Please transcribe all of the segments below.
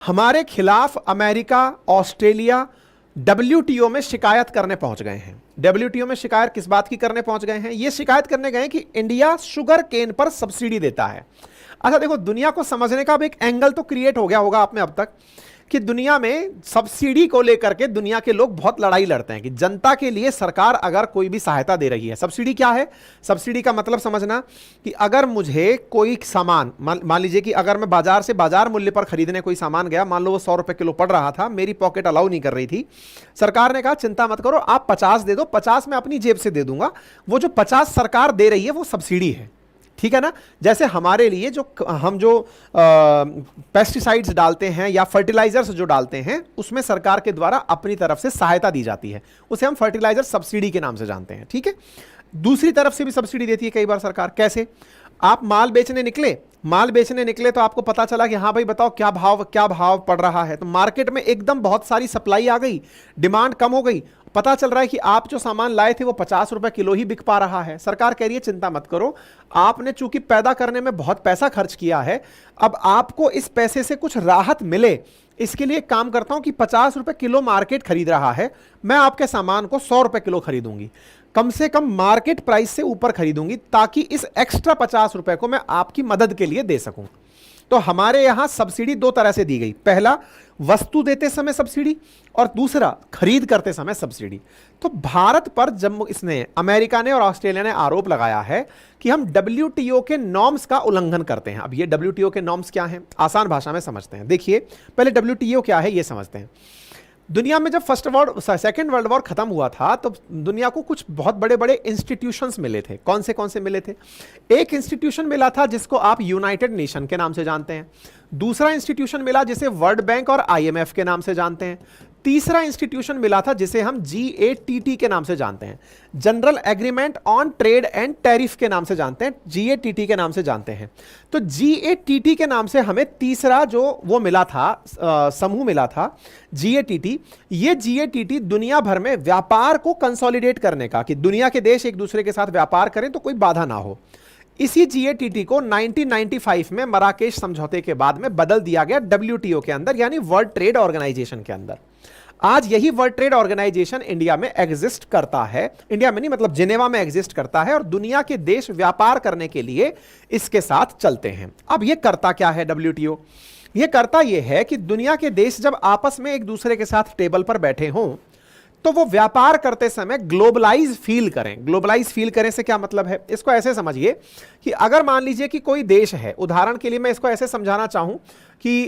हमारे खिलाफ America, Australia WTO में शिकायत करने पहुंच गए हैं। डब्ल्यूटीओ में शिकायत किस बात की करने पहुंच गए हैं? ये शिकायत करने गए कि इंडिया शुगर केन पर सब्सिडी देता है। अच्छा देखो, दुनिया को समझने का अब एक एंगल तो क्रिएट हो गया होगा आप में अब तक कि दुनिया में सब्सिडी को लेकर के दुनिया के लोग बहुत लड़ाई लड़ते हैं कि जनता के लिए सरकार अगर कोई भी सहायता दे रही है। सब्सिडी क्या है? सब्सिडी का मतलब समझना कि अगर मुझे कोई सामान, मान लीजिए कि अगर मैं बाजार से बाजार मूल्य पर खरीदने कोई सामान गया, मान लो वो 100 रुपए किलो पड़ रहा था, मेरी पॉकेट अलाउ नहीं कर रही थी, सरकार ने कहा चिंता मत करो, आप 50 दे दो, 50 मैं अपनी जेब से दे दूंगा। वो जो 50 सरकार दे रही है वो सब्सिडी है, ठीक है ना। जैसे हमारे लिए जो हम जो पेस्टिसाइड्स डालते हैं या फर्टिलाइजर्स जो डालते हैं उसमें सरकार के द्वारा अपनी तरफ से सहायता दी जाती है, उसे हम फर्टिलाइजर सब्सिडी के नाम से जानते हैं, ठीक है। दूसरी तरफ से भी सब्सिडी देती है कई बार सरकार। कैसे? आप माल बेचने निकले तो आपको पता चला कि हाँ भाई बताओ क्या भाव पड़ रहा है, तो मार्केट में एकदम बहुत सारी सप्लाई आ गई, डिमांड कम हो गई, पता चल रहा है कि आप जो सामान लाए थे वो 50 रुपए किलो ही बिक पा रहा है। सरकार कह रही है चिंता मत करो, आपने चूंकि पैदा करने में बहुत पैसा खर्च किया है, अब आपको इस पैसे से कुछ राहत मिले, इसके लिए काम करता हूं कि 50 रुपए किलो मार्केट खरीद रहा है, मैं आपके सामान को 100 रुपए किलो खरीदूंगी, कम से कम मार्केट प्राइस से ऊपर खरीदूंगी, ताकि इस एक्स्ट्रा 50 रुपए को मैं आपकी मदद के लिए दे सकूं। तो हमारे यहां सब्सिडी दो तरह से दी गई, पहला वस्तु देते समय सब्सिडी और दूसरा खरीद करते समय सब्सिडी। तो भारत पर जब इसने, अमेरिका ने और ऑस्ट्रेलिया ने आरोप लगाया है कि हम डब्ल्यूटीओ के नॉर्म्स का उल्लंघन करते हैं। अब ये डब्ल्यूटीओ के नॉर्म्स क्या हैं, आसान भाषा में समझते हैं। देखिए पहले डब्ल्यूटीओ क्या है ये समझते हैं। दुनिया में जब सेकेंड वर्ल्ड वॉर खत्म हुआ था तो दुनिया को कुछ बहुत बड़े बड़े इंस्टीट्यूशंस मिले थे। कौन से मिले थे? एक इंस्टीट्यूशन मिला था जिसको आप यूनाइटेड नेशन के नाम से जानते हैं, दूसरा इंस्टीट्यूशन मिला जिसे वर्ल्ड बैंक और आईएमएफ के नाम से जानते हैं, तीसरा इंस्टीट्यूशन मिला था जिसे हम जीएटीटी के नाम से जानते हैं, general agreement on trade and tariff के नाम से जानते हैं, जीएटीटी के नाम से जानते हैं। तो जीएटीटी के नाम से हमें तीसरा जो वो मिला था, समूह मिला था जीएटीटी। ये जीएटीटी दुनिया भर में व्यापार को कंसोलिडेट करने का, कि दुनिया के देश एक दूसरे के साथ व्यापार करें तो कोई बाधा ना हो। इसी जीएटीटी को 1995 में मराकेश समझौते के बाद में बदल दिया गया डब्ल्यूटीओ के अंदर, यानी वर्ल्ड ट्रेड ऑर्गेनाइजेशन के अंदर। आज यही वर्ल्ड ट्रेड ऑर्गेनाइजेशन इंडिया में एग्जिस्ट करता है, इंडिया में नहीं मतलब जिनेवा में एग्जिस्ट करता है, और दुनिया के देश व्यापार करने के लिए इसके साथ चलते हैं। अब यह करता क्या है डब्ल्यूटीओ? यह करता यह है कि दुनिया के देश जब आपस में एक दूसरे के साथ टेबल पर बैठे हों तो वो व्यापार करते समय ग्लोबलाइज फील करें। ग्लोबलाइज फील करें से क्या मतलब है? इसको ऐसे समझिए कि अगर मान लीजिए कि कोई देश है, उदाहरण के लिए मैं इसको ऐसे समझाना चाहूं कि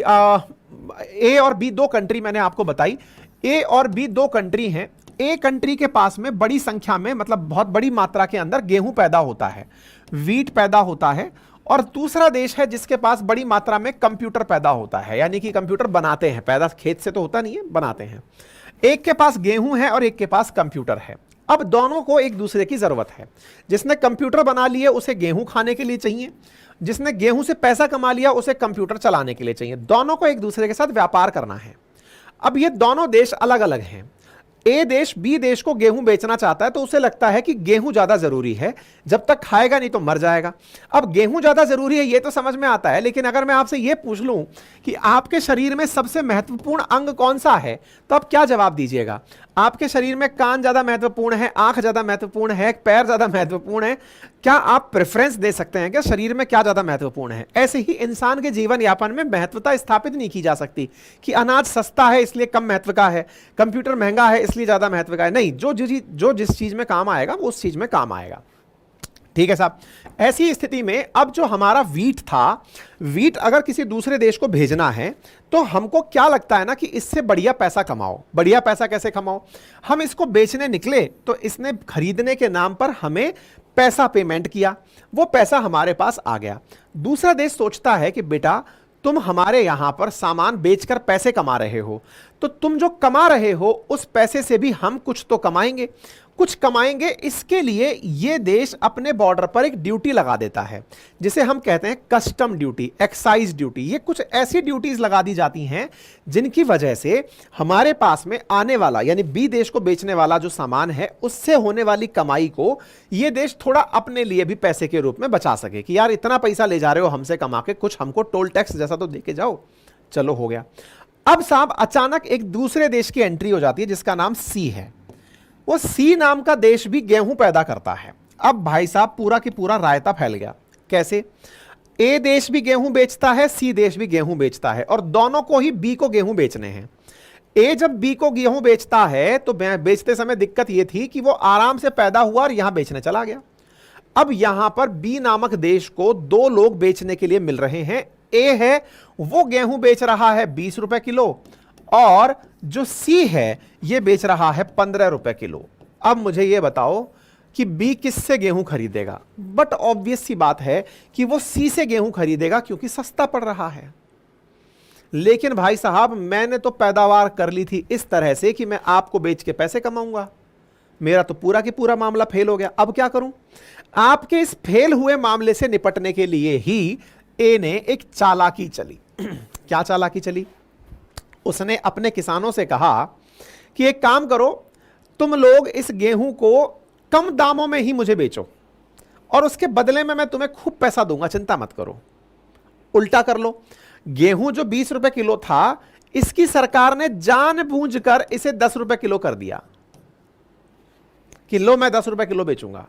ए और बी दो कंट्री मैंने आपको बताई, ए और बी दो कंट्री हैं। ए कंट्री के पास में बड़ी संख्या में, मतलब बहुत बड़ी मात्रा के अंदर गेहूं पैदा होता है, वीट पैदा होता है, और दूसरा देश है जिसके पास बड़ी मात्रा में कंप्यूटर पैदा होता है, यानी कि कंप्यूटर बनाते हैं, पैदा खेत से तो होता नहीं है, बनाते हैं। एक के पास गेहूं है और एक के पास कंप्यूटर है। अब दोनों को एक दूसरे की जरूरत है। जिसने कंप्यूटर बना लिए उसे गेहूं खाने के लिए चाहिए, जिसने गेहूं से पैसा कमा लिया उसे कंप्यूटर चलाने के लिए चाहिए। दोनों को एक दूसरे के साथ व्यापार करना है। अब ये दोनों देश अलग अलग हैं। ए देश बी देश को गेहूं बेचना चाहता है तो उसे लगता है कि गेहूं ज्यादा जरूरी है, जब तक खाएगा नहीं तो मर जाएगा। अब गेहूं ज्यादा जरूरी है ये तो समझ में आता है, लेकिन अगर मैं आपसे ये पूछ लूं कि आपके शरीर में सबसे महत्वपूर्ण अंग कौन सा है, तो आप क्या जवाब दीजिएगा? आपके शरीर में कान ज्यादा महत्वपूर्ण है, आंख ज्यादा महत्वपूर्ण है, पैर ज्यादा महत्वपूर्ण है? क्या आप प्रेफरेंस दे सकते हैं क्या शरीर में क्या ज्यादा महत्वपूर्ण है? ऐसे ही इंसान के जीवन यापन में महत्वता स्थापित नहीं की जा सकती कि अनाज सस्ता है इसलिए कम महत्व का है, कंप्यूटर महंगा है इसलिए ज्यादा महत्व का है। नहीं, जो जिस चीज में काम आएगा वो उस चीज में काम आएगा। ठीक है साहब। ऐसी स्थिति में अब जो हमारा वीट था, वीट अगर किसी दूसरे देश को भेजना है तो हमको क्या लगता है ना कि इससे बढ़िया पैसा कमाओ। बढ़िया पैसा कैसे कमाओ? हम इसको बेचने निकले तो इसने खरीदने के नाम पर हमें पैसा पेमेंट किया, वो पैसा हमारे पास आ गया। दूसरा देश सोचता है कि बेटा तुम हमारे यहां पर सामान बेचकर पैसे कमा रहे हो, तो तुम जो कमा रहे हो उस पैसे से भी हम कुछ तो कमाएंगे, कुछ कमाएंगे। इसके लिए ये देश अपने बॉर्डर पर एक ड्यूटी लगा देता है जिसे हम कहते हैं कस्टम ड्यूटी, एक्साइज ड्यूटी। ये कुछ ऐसी ड्यूटीज लगा दी जाती हैं जिनकी वजह से हमारे पास में आने वाला, यानी बी देश को बेचने वाला जो सामान है उससे होने वाली कमाई को ये देश थोड़ा अपने लिए भी पैसे के रूप में बचा सके कि यार इतना पैसा ले जा रहे हो हमसे कमा के, कुछ हमको टोल टैक्स जैसा तो दे के जाओ। चलो हो गया। अब साहब अचानक एक दूसरे देश की एंट्री हो जाती है जिसका नाम सी है। वो सी नाम का देश भी गेहूं पैदा करता है। अब भाई साहब पूरा की पूरा रायता फैल गया। कैसे? ए देश भी गेहूं बेचता है, सी देश भी गेहूं बेचता है, और दोनों को ही बी को गेहूं बेचने हैं। ए जब बी को गेहूं बेचता है तो बेचते समय दिक्कत यह थी कि वो आराम से पैदा हुआ और यहां बेचने चला गया। अब यहां पर बी नामक देश को दो लोग बेचने के लिए मिल रहे हैं। ए है वो गेहूं बेच रहा है 20 रुपए किलो, और जो सी है ये बेच रहा है 15 रुपए किलो। अब मुझे ये बताओ कि बी किससे गेहूं खरीदेगा? बट ऑब्वियस सी बात है कि वो सी से गेहूं खरीदेगा क्योंकि सस्ता पड़ रहा है। लेकिन भाई साहब मैंने तो पैदावार कर ली थी इस तरह से कि मैं आपको बेच के पैसे कमाऊंगा, मेरा तो पूरा की पूरा मामला फेल हो गया। अब क्या करूं? आपके इस फेल हुए मामले से निपटने के लिए ही ए ने एक चालाकी चली। क्या चालाकी चली? उसने अपने किसानों से कहा कि एक काम करो, तुम लोग इस गेहूं को कम दामों में ही मुझे बेचो और उसके बदले में मैं तुम्हें खूब पैसा दूंगा, चिंता मत करो। उल्टा कर लो, गेहूं जो 20 रुपए किलो था इसकी सरकार ने जानबूझकर इसे 10 रुपए किलो कर दिया कि लो मैं 10 रुपए किलो बेचूंगा।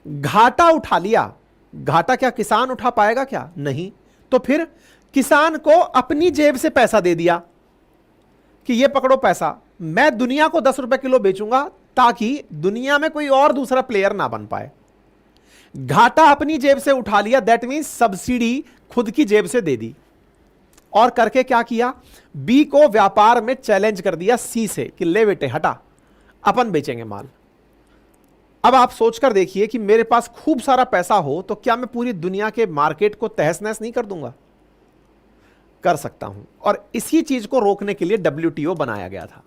घाटा उठा लिया। घाटा क्या किसान उठा पाएगा? क्या नहीं। तो फिर किसान को अपनी जेब से पैसा दे दिया कि ये पकड़ो पैसा, मैं दुनिया को 10 रुपए किलो बेचूंगा ताकि दुनिया में कोई और दूसरा प्लेयर ना बन पाए। घाटा अपनी जेब से उठा लिया, दैट मीन सब्सिडी खुद की जेब से दे दी। और करके क्या किया? बी को व्यापार में चैलेंज कर दिया सी से कि ले बेटे हटा, अपन बेचेंगे माल। अब आप सोचकर देखिए कि मेरे पास खूब सारा पैसा हो तो क्या मैं पूरी दुनिया के मार्केट को तहस नहस नहीं कर दूंगा? कर सकता हूं। और इसी चीज को रोकने के लिए WTO बनाया गया था।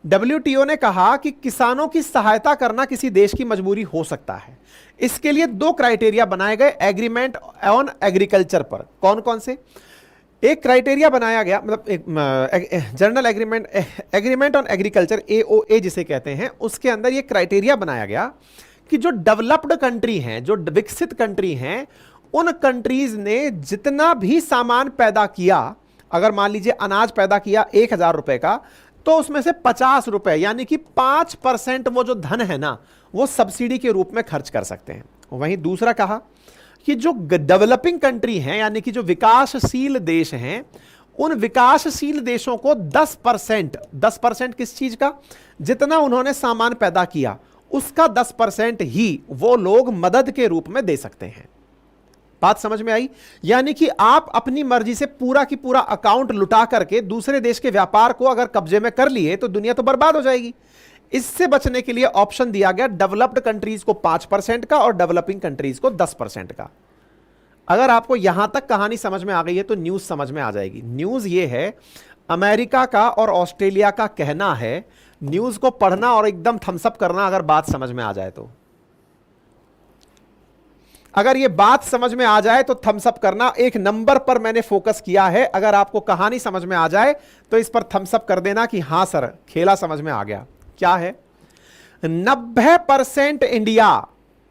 WTO ने कहा कि किसानों की सहायता करना किसी देश की मजबूरी हो सकता है। इसके लिए 2 क्राइटेरिया बनाए गए एग्रीमेंट ऑन एग्रीकल्चर पर। कौन कौन से? एक क्राइटेरिया बनाया गया, मतलब एक general agreement on agriculture, AOA जिसे कहते हैं, उसके अंदर ये क्राइटेरिया बनाया गया कि जो डेवलप्ड कंट्री हैं, जो विकसित कंट्री हैं, उन कंट्रीज ने जितना भी सामान पैदा किया, अगर मान लीजिए अनाज पैदा किया 1000 रुपए का, तो उसमें से 50 रुपए यानी कि 5% वो जो धन है ना, वो सब्सिडी के रूप में खर्च कर सकते हैं। वहीं दूसरा कहा कि जो डेवलपिंग कंट्री हैं, यानी कि जो विकासशील देश हैं, उन विकासशील देशों को 10% किस चीज का? जितना उन्होंने सामान पैदा किया उसका 10% ही वो लोग मदद के रूप में दे सकते हैं। बात समझ में आई? यानी कि आप अपनी मर्जी से पूरा की पूरा अकाउंट लुटा करके दूसरे देश के व्यापार को अगर कब्जे में कर लिए तो दुनिया तो बर्बाद हो जाएगी। इससे बचने के लिए ऑप्शन दिया गया डेवलप्ड कंट्रीज को 5% का और डेवलपिंग कंट्रीज को 10% का। अगर आपको यहां तक कहानी समझ में आ गई है तो न्यूज समझ में आ जाएगी। न्यूज ये है, अमेरिका का और ऑस्ट्रेलिया का कहना है, न्यूज को पढ़ना और एकदम थम्सअप करना अगर बात समझ में आ जाए तो। अगर ये बात समझ में आ जाए तो थम्सअप करना। एक नंबर पर मैंने फोकस किया है, अगर आपको कहानी समझ में आ जाए तो इस पर थम्सअप कर देना कि हां सर खेला समझ में आ गया। क्या है? 90% इंडिया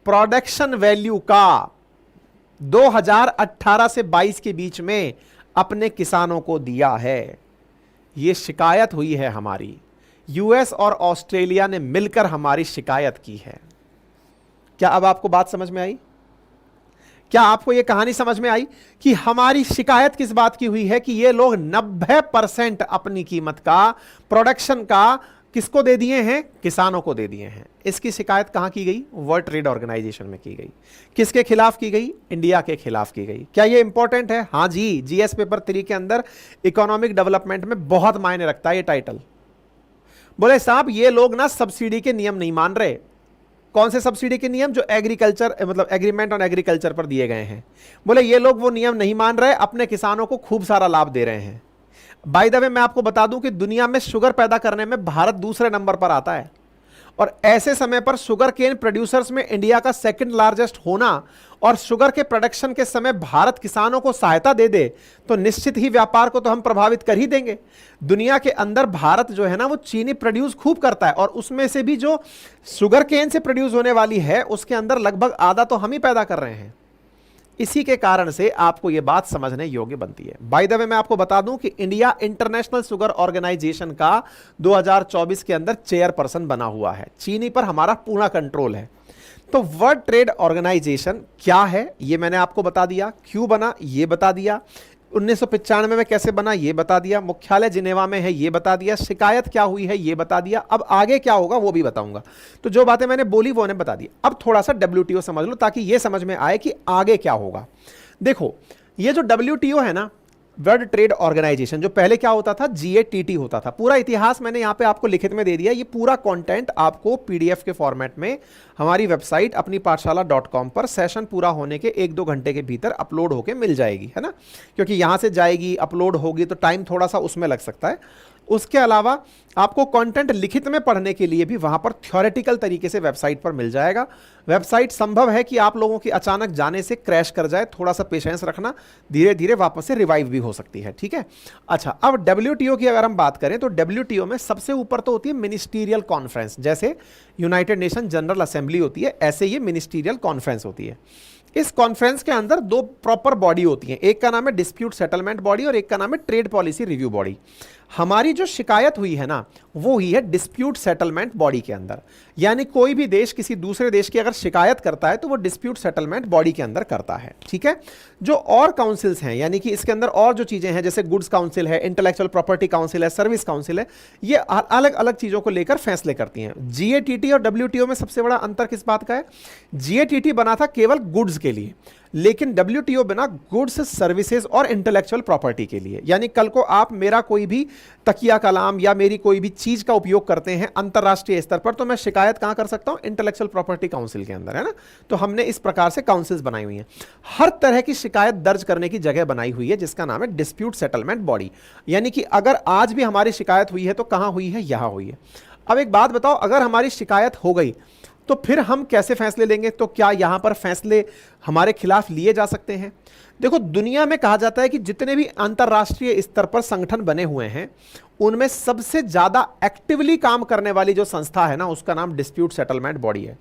प्रोडक्शन वैल्यू का 2018 से 22 के बीच में अपने किसानों को दिया है। यह शिकायत हुई है हमारी, यूएस और ऑस्ट्रेलिया ने मिलकर हमारी शिकायत की है। क्या अब आपको बात समझ में आई? क्या आपको यह कहानी समझ में आई कि हमारी शिकायत किस बात की हुई है कि ये लोग 90% अपनी कीमत का, प्रोडक्शन का किसको दे दिए हैं? किसानों को दे दिए हैं। इसकी शिकायत कहां की गई? वर्ल्ड ट्रेड ऑर्गेनाइजेशन में की गई। किसके खिलाफ की गई? इंडिया के खिलाफ की गई। क्या यह इंपॉर्टेंट है? हां जी, जीएस पेपर 3 के अंदर इकोनॉमिक डेवलपमेंट में बहुत मायने रखता है ये टाइटल। बोले साहब ये लोग ना सब्सिडी के नियम नहीं मान रहे। कौन से सब्सिडी के नियम? जो एग्रीकल्चर, मतलब एग्रीमेंट ऑन एग्रीकल्चर पर दिए गए हैं। बोले ये लोग वो नियम नहीं मान रहे, अपने किसानों को खूब सारा लाभ दे रहे हैं। बाय द वे मैं आपको बता दूं कि दुनिया में शुगर पैदा करने में भारत दूसरे नंबर पर आता है, और ऐसे समय पर शुगर केन प्रोड्यूसर्स में इंडिया का सेकंड लार्जेस्ट होना और शुगर के प्रोडक्शन के समय भारत किसानों को सहायता दे दे तो निश्चित ही व्यापार को तो हम प्रभावित कर ही देंगे। दुनिया के अंदर भारत जो है ना वो चीनी प्रोड्यूस खूब करता है, और उसमें से भी जो शुगर केन से प्रोड्यूस होने वाली है उसके अंदर लगभग आधा तो हम ही पैदा कर रहे हैं। इसी के कारण से आपको यह बात समझने योग्य बनती है। बाय द वे मैं आपको बता दूं कि इंडिया इंटरनेशनल शुगर ऑर्गेनाइजेशन का 2024 के अंदर चेयरपर्सन बना हुआ है। चीनी पर हमारा पूरा कंट्रोल है। तो वर्ल्ड ट्रेड ऑर्गेनाइजेशन क्या है ये मैंने आपको बता दिया, क्यों बना ये बता दिया, 1995 में कैसे बना ये बता दिया, मुख्यालय जिनेवा में है ये बता दिया, शिकायत क्या हुई है ये बता दिया, अब आगे क्या होगा वो भी बताऊंगा। तो जो बातें मैंने बोली वो ने बता दी। अब थोड़ा सा WTO समझ लो ताकि ये समझ में आए कि आगे क्या होगा। देखो ये जो WTO है ना, वर्ल्ड ट्रेड ऑर्गेनाइजेशन, जो पहले क्या होता था GATT होता था। पूरा इतिहास मैंने यहां पे आपको लिखित में दे दिया। ये पूरा कंटेंट आपको PDF के फॉर्मेट में हमारी वेबसाइट अपनी पाठशाला.com पर सेशन पूरा होने के 1-2 घंटे के भीतर अपलोड होके मिल जाएगी, है ना, क्योंकि यहां से जाएगी अपलोड होगी तो टाइम थोड़ा सा उसमें लग सकता है। उसके अलावा आपको कंटेंट लिखित में पढ़ने के लिए भी वहां पर थ्योरेटिकल तरीके से वेबसाइट पर मिल जाएगा। वेबसाइट संभव है कि आप लोगों की अचानक जाने से क्रैश कर जाए, थोड़ा सा पेशेंस रखना, धीरे धीरे वापस से रिवाइव भी हो सकती है, ठीक है। अच्छा, अब WTO की अगर हम बात करें तो WTO में सबसे ऊपर तो होती है मिनिस्टीरियल कॉन्फ्रेंस। जैसे यूनाइटेड नेशन जनरल असेंबली होती है, ऐसे ये मिनिस्टीरियल कॉन्फ्रेंस होती है। इस कॉन्फ्रेंस के अंदर 2 प्रॉपर बॉडी होती हैं, एक का नाम है डिस्प्यूट सेटलमेंट बॉडी और एक का नाम है ट्रेड पॉलिसी रिव्यू बॉडी। हमारी जो शिकायत हुई है ना वो ही है डिस्प्यूट सेटलमेंट बॉडी के अंदर। यानी कोई भी देश किसी दूसरे देश की अगर शिकायत करता है तो वो डिस्प्यूट सेटलमेंट बॉडी के अंदर करता है, ठीक है। जो और काउंसिल्स हैं, यानी कि इसके अंदर और जो चीजें हैं जैसे गुड्स काउंसिल है, इंटेलेक्चुअल प्रॉपर्टी काउंसिल है, सर्विस काउंसिल है, ये अलग अलग चीजों को लेकर फैसले करती हैं। GATT और WTO में सबसे बड़ा अंतर किस बात का है? GATT बना था केवल गुड्स के लिए, लेकिन WTO बना गुड्स, सर्विसेज और इंटेलेक्चुअल प्रॉपर्टी के लिए। यानी कल को आप मेरा कोई भी तकिया कलाम या मेरी कोई भी चीज का उपयोग करते हैं अंतरराष्ट्रीय स्तर पर, तो मैं शिकायत कहां कर सकता हूं? इंटेलेक्चुअल प्रॉपर्टी काउंसिल के अंदर, है ना। तो हमने इस प्रकार से काउंसिल्स बनाई हुई हैं। हर तरह की शिकायत दर्ज करने की जगह बनाई हुई है जिसका नाम है डिस्प्यूट सेटलमेंट बॉडी। यानी कि अगर आज भी हमारी शिकायत हुई है तो कहां हुई है? यहां हुई है। अब एक बात बताओ, अगर हमारी शिकायत हो गई तो फिर हम कैसे फैसले लेंगे? तो क्या यहां पर फैसले हमारे खिलाफ लिए जा सकते हैं? देखो, दुनिया में कहा जाता है कि जितने भी अंतरराष्ट्रीय स्तर पर संगठन बने हुए हैं उनमें सबसे ज्यादा एक्टिवली काम करने वाली जो संस्था है ना उसका नाम डिस्प्यूट सेटलमेंट बॉडी है।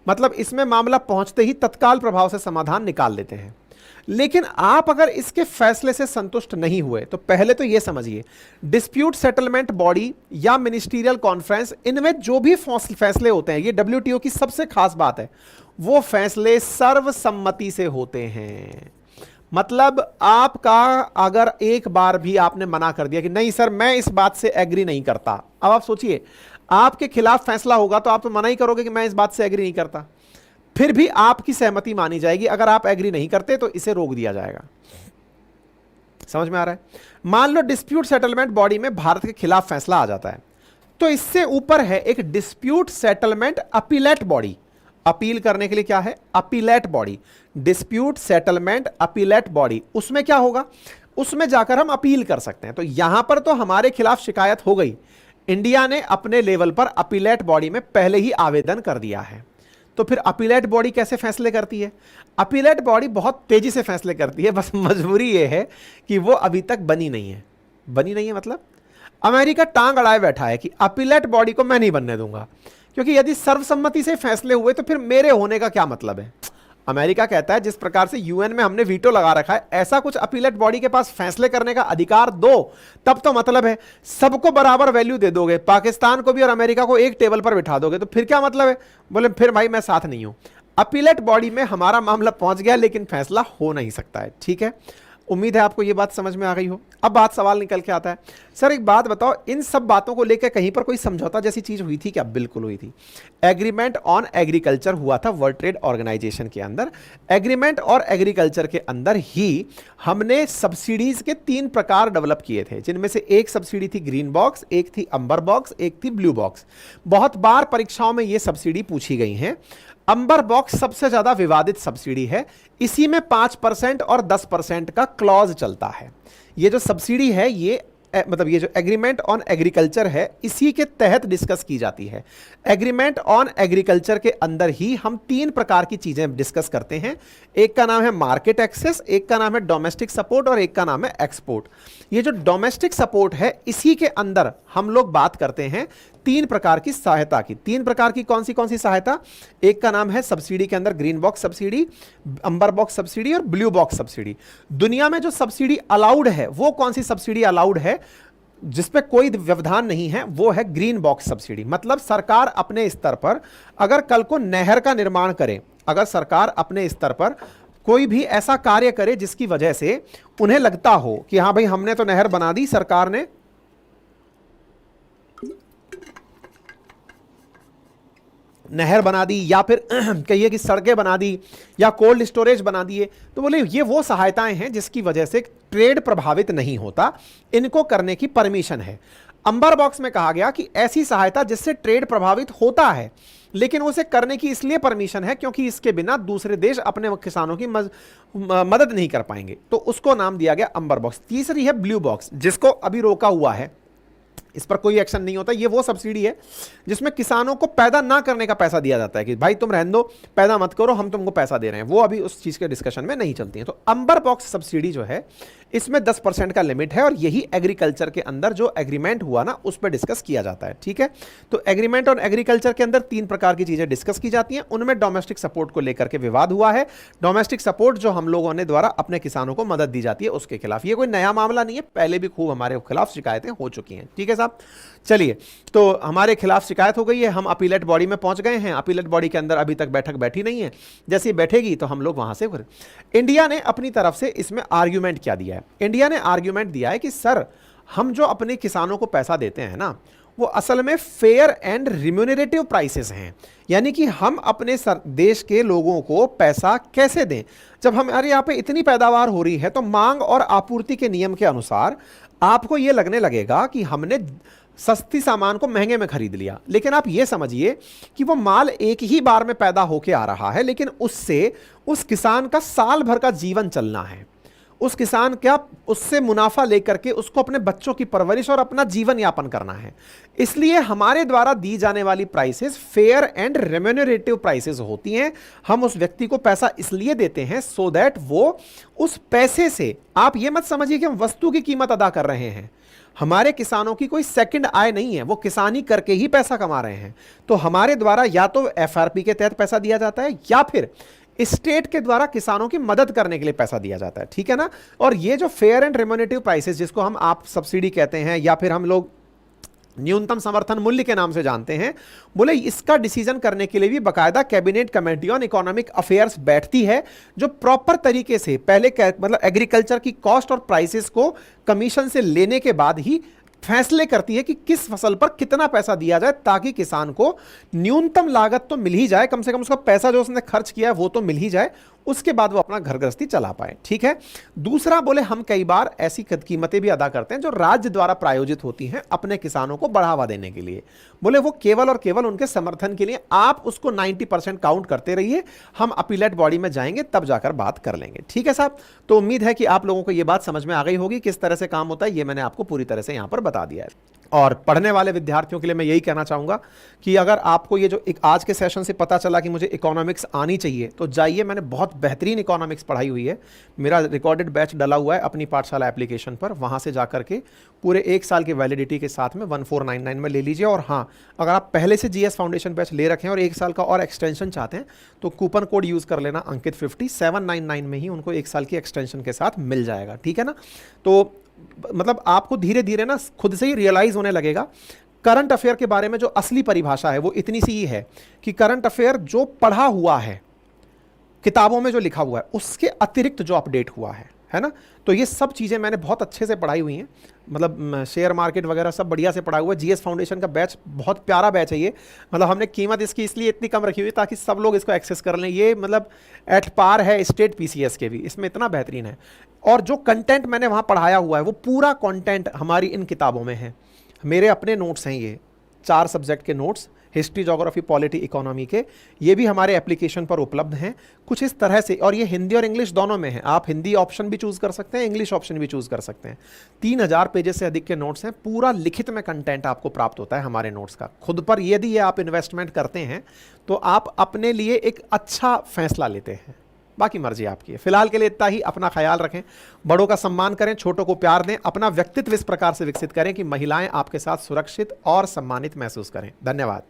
मतलब इसमें मामला पहुंचते ही तत्काल प्रभाव से समाधान निकाल देते हैं। लेकिन आप अगर इसके फैसले से संतुष्ट नहीं हुए तो पहले तो यह समझिए, डिस्प्यूट सेटलमेंट बॉडी या मिनिस्टीरियल कॉन्फ्रेंस, इनमें जो भी फैसले होते हैं, ये WTO की सबसे खास बात है, वो फैसले सर्वसम्मति से होते हैं। मतलब आपका अगर एक बार भी आपने मना कर दिया कि नहीं सर मैं इस बात से एग्री नहीं करता, अब आप सोचिए आपके खिलाफ फैसला होगा तो आप तो मना ही करोगे कि मैं इस बात से एग्री नहीं करता, फिर भी आपकी सहमति मानी जाएगी। अगर आप एग्री नहीं करते तो इसे रोक दिया जाएगा। समझ में आ रहा है? मान लो डिस्प्यूट सेटलमेंट बॉडी में भारत के खिलाफ फैसला आ जाता है तो इससे ऊपर है एक dispute settlement appellate body. Appeal करने के लिए क्या है? Appellate body, dispute settlement appellate body. उसमें क्या होगा? उसमें जाकर हम अपील कर सकते हैं। तो यहां पर तो हमारे खिलाफ शिकायत हो गई, इंडिया ने अपने लेवल पर अपीलेट बॉडी में पहले ही आवेदन कर दिया है। तो फिर अपीलेट बॉडी कैसे फैसले करती है? अपीलेट बॉडी बहुत तेजी से फैसले करती है, बस मजबूरी यह है कि वो अभी तक बनी नहीं है। बनी नहीं है मतलब अमेरिका टांग अड़ाए बैठा है कि अपीलेट बॉडी को मैं नहीं बनने दूंगा, क्योंकि यदि सर्वसम्मति से फैसले हुए तो फिर मेरे होने का क्या मतलब है। अमेरिका कहता है जिस प्रकार से UN में हमने वीटो लगा रखा है, ऐसा कुछ अपीलेट बॉडी के पास फैसले करने का अधिकार दो, तब तो मतलब है सबको बराबर वैल्यू दे दोगे, पाकिस्तान को भी और अमेरिका को एक टेबल पर बिठा दोगे, तो फिर क्या मतलब है? बोले फिर भाई मैं साथ नहीं हूं। अपीलेट बॉडी में हमारा मामला पहुंच गया लेकिन फैसला हो नहीं सकता है, ठीक है। उम्मीद है आपको यह बात समझ में आ गई हो। अब बात सवाल निकल के आता है, सर एक बात बताओ, इन सब बातों को लेकर कहीं पर कोई समझौता जैसी चीज हुई थी क्या? बिल्कुल हुई थी। एग्रीमेंट ऑन एग्रीकल्चर हुआ था वर्ल्ड ट्रेड ऑर्गेनाइजेशन के अंदर। एग्रीमेंट और एग्रीकल्चर के अंदर ही हमने सब्सिडीज के 3 प्रकार डेवलप किए थे, जिनमें से एक सब्सिडी थी ग्रीन बॉक्स, एक थी अंबर बॉक्स, एक थी ब्लू बॉक्स। बहुत बार परीक्षाओं में यह सब्सिडी पूछी गई है। अंबर बॉक्स सबसे ज्यादा विवादित सब्सिडी है, इसी में 5% और 10% का क्लॉज चलता है। ये जो सब्सिडी है ये मतलब ये जो एग्रीमेंट ऑन एग्रीकल्चर है इसी के तहत डिस्कस की जाती है। एग्रीमेंट ऑन एग्रीकल्चर के अंदर ही हम 3 प्रकार की चीजें डिस्कस करते हैं। एक का नाम है मार्केट एक्सेस, एक का नाम है डोमेस्टिक सपोर्ट और एक का नाम है एक्सपोर्ट। ये जो डोमेस्टिक सपोर्ट है इसी के अंदर हम लोग बात करते हैं तीन प्रकार की सहायता की। तीन प्रकार की कौन सी सहायता? एक का नाम है सब्सिडी के अंदर ग्रीन बॉक्स सब्सिडी, अंबर बॉक्स सब्सिडी और ब्लू बॉक्स सब्सिडी। दुनिया में जो सब्सिडी अलाउड है वो कौन सी सब्सिडी अलाउड है जिसपे कोई व्यवधान नहीं है? वो है ग्रीन बॉक्स सब्सिडी। मतलब सरकार अपने स्तर पर अगर कल को नहर का निर्माण करे, अगर सरकार अपने स्तर पर कोई भी ऐसा कार्य करे जिसकी वजह से उन्हें लगता हो कि हां भाई हमने तो नहर बना दी, सरकार ने नहर बना दी, या फिर कहिए कि सड़कें बना दी या कोल्ड स्टोरेज बना दिए, तो बोले ये वो सहायताएं हैं जिसकी वजह से ट्रेड प्रभावित नहीं होता, इनको करने की परमिशन है। अंबर बॉक्स में कहा गया कि ऐसी सहायता जिससे ट्रेड प्रभावित होता है लेकिन उसे करने की इसलिए परमिशन है क्योंकि इसके बिना दूसरे देश अपने किसानों की मदद नहीं कर पाएंगे, तो उसको नाम दिया गया अंबर बॉक्स। तीसरी है ब्लू बॉक्स, जिसको अभी रोका हुआ है, इस पर कोई एक्शन नहीं होता। ये वो सब्सिडी है जिसमें किसानों को पैदा ना करने का पैसा दिया जाता है कि भाई तुम रहने दो, पैदा मत करो, हम तुमको पैसा दे रहे हैं। वो अभी उस चीज के डिस्कशन में नहीं चलती है। तो अंबर बॉक्स सब्सिडी जो है इसमें 10% का लिमिट है और यही एग्रीकल्चर के अंदर जो एग्रीमेंट हुआ ना उस पर डिस्कस किया जाता है। ठीक है, तो एग्रीमेंट और एग्रीकल्चर के अंदर तीन प्रकार की चीजें डिस्कस की जाती हैं। उनमें डोमेस्टिक सपोर्ट को लेकर के विवाद हुआ है। डोमेस्टिक सपोर्ट जो हम लोगों ने द्वारा अपने किसानों को मदद दी जाती है उसके खिलाफ, ये कोई नया मामला नहीं है, पहले भी खूब हमारे खिलाफ शिकायतें हो चुकी हैं। ठीक है साहब, चलिए, तो हमारे खिलाफ शिकायत हो गई है, हम अपीलेट बॉडी में पहुंच गए हैं। अपीलेट बॉडी के अंदर अभी तक बैठक बैठी नहीं है, जैसे ही बैठेगी तो हम लोग वहां से इंडिया ने अपनी तरफ से इसमें आर्ग्यूमेंट क्या दिया है? इंडिया ने आर्ग्यूमेंट दिया है कि सर हम जो अपने किसानों को पैसा देते हैं ना वो असल में फेयर एंड रिम्यूनरेटिव प्राइसेस हैं, यानी कि हम अपने देश के लोगों को पैसा कैसे दें? जब हमारे यहाँ पे इतनी पैदावार हो रही है तो मांग और आपूर्ति के नियम के अनुसार आपको ये लगने लगेगा कि हमने सस्ती सामान को महंगे में खरीद लिया, लेकिन आप ये समझिए कि वो माल एक ही बार में पैदा होके आ रहा है, लेकिन उससे उस किसान का साल भर का जीवन चलना है। उस किसान क्या उससे मुनाफा लेकर के उसको अपने बच्चों की परवरिश और अपना जीवन यापन करना है। इसलिए हमारे द्वारा दी जाने वाली prices fair and remunerative prices होती हैं। हम उस व्यक्ति को पैसा इसलिए देते हैं सो दैट वो उस पैसे से, आप ये मत समझिए कि हम वस्तु की कीमत अदा कर रहे हैं, हमारे किसानों की कोई सेकंड आय नहीं है, वो किसानी करके ही पैसा कमा रहे हैं। तो हमारे द्वारा या तो एफआरपी के तहत पैसा दिया जाता है या फिर स्टेट के द्वारा किसानों की मदद करने के लिए पैसा दिया जाता है। ठीक है ना? और ये जो फेयर एंड रेम्यूनरेटिव प्राइसेस जिसको हम आप सब्सिडी कहते हैं या फिर हम लोग न्यूनतम समर्थन मूल्य के नाम से जानते हैं, बोले इसका डिसीजन करने के लिए भी बकायदा cabinet committee on economic affairs बैठती है, जो प्रॉपर तरीके से पहले मतलब एग्रीकल्चर की कॉस्ट और प्राइसेस को कमीशन से लेने के बाद ही फैसले करती है कि किस फसल पर कितना पैसा दिया जाए, ताकि किसान को न्यूनतम लागत तो मिल ही जाए, कम से कम उसका पैसा जो उसने खर्च किया है वो तो मिल ही जाए, उसके बाद वो अपना घर गृहस्थी चला पाए। ठीक है। दूसरा, बोले हम कई बार ऐसी कीमतें भी अदा करते हैं जो राज्य द्वारा प्रायोजित होती हैं अपने किसानों को बढ़ावा देने के लिए। बोले वो केवल और केवल उनके समर्थन के लिए, आप उसको 90% काउंट करते रहिए, हम अपीलेट बॉडी में जाएंगे तब जाकर बात कर लेंगे। ठीक है साहब, तो उम्मीद है कि आप लोगों को ये बात समझ में आ गई होगी किस तरह से काम होता है। ये मैंने आपको पूरी तरह से यहां पर बता दिया है। और पढ़ने वाले विद्यार्थियों के लिए मैं यही कहना चाहूंगा कि अगर आपको ये जो एक आज के सेशन से पता चला कि मुझे इकोनॉमिक्स आनी चाहिए, तो जाइए, मैंने बहुत बेहतरीन इकोनॉमिक्स पढ़ाई हुई है, मेरा रिकॉर्डेड बैच डला हुआ है अपनी पाठशाला एप्लीकेशन पर, वहां से जाकर के पूरे 1 साल की वैलिडिटी के साथ में 1499 में ले लीजिए। और हाँ, अगर आप पहले से जीएस फाउंडेशन बैच ले रखे हैं और 1 साल का और एक्सटेंशन चाहते हैं तो कूपन कोड यूज कर लेना, अंकित 50, 799 में ही उनको 1 साल की एक्सटेंशन के साथ मिल जाएगा। ठीक है ना? तो मतलब आपको धीरे धीरे ना खुद से ही रियलाइज होने लगेगा करंट अफेयर के बारे में। जो असली परिभाषा है वो इतनी सी ही है कि करंट अफेयर जो पढ़ा हुआ है, किताबों में जो लिखा हुआ है, उसके अतिरिक्त जो अपडेट हुआ है ना? तो ये सब चीज़ें मैंने बहुत अच्छे से पढ़ाई हुई हैं, मतलब शेयर मार्केट वगैरह सब बढ़िया से पढ़ा हुआ है। जीएस फाउंडेशन का बैच बहुत प्यारा बैच है ये, मतलब हमने कीमत इसकी इसलिए इतनी कम रखी हुई ताकि सब लोग इसको एक्सेस कर लें। ये मतलब एट पार है स्टेट पीसीएस के भी, इसमें इतना बेहतरीन है। और जो कंटेंट मैंने वहाँ पढ़ाया हुआ है वो पूरा कंटेंट हमारी इन किताबों में है। मेरे अपने नोट्स हैं, ये 4 सब्जेक्ट के notes, history, geography, polity, economy के, ये भी हमारे एप्लीकेशन पर उपलब्ध हैं कुछ इस तरह से। और ये हिंदी और इंग्लिश दोनों में है, आप हिंदी ऑप्शन भी चूज कर सकते हैं, इंग्लिश ऑप्शन भी चूज कर सकते हैं। 3000 पेजेस से अधिक के नोट्स हैं, पूरा लिखित में कंटेंट आपको प्राप्त होता है हमारे नोट्स का। खुद पर यदि ये आप इन्वेस्टमेंट करते हैं तो आप अपने लिए एक अच्छा फैसला लेते हैं। बाकी मर्जी आपकी है। फिलहाल के लिए इतना ही। अपना ख्याल रखें, बड़ों का सम्मान करें, छोटों को प्यार दें, अपना व्यक्तित्व इस प्रकार से विकसित करें कि महिलाएं आपके साथ सुरक्षित और सम्मानित महसूस करें। धन्यवाद।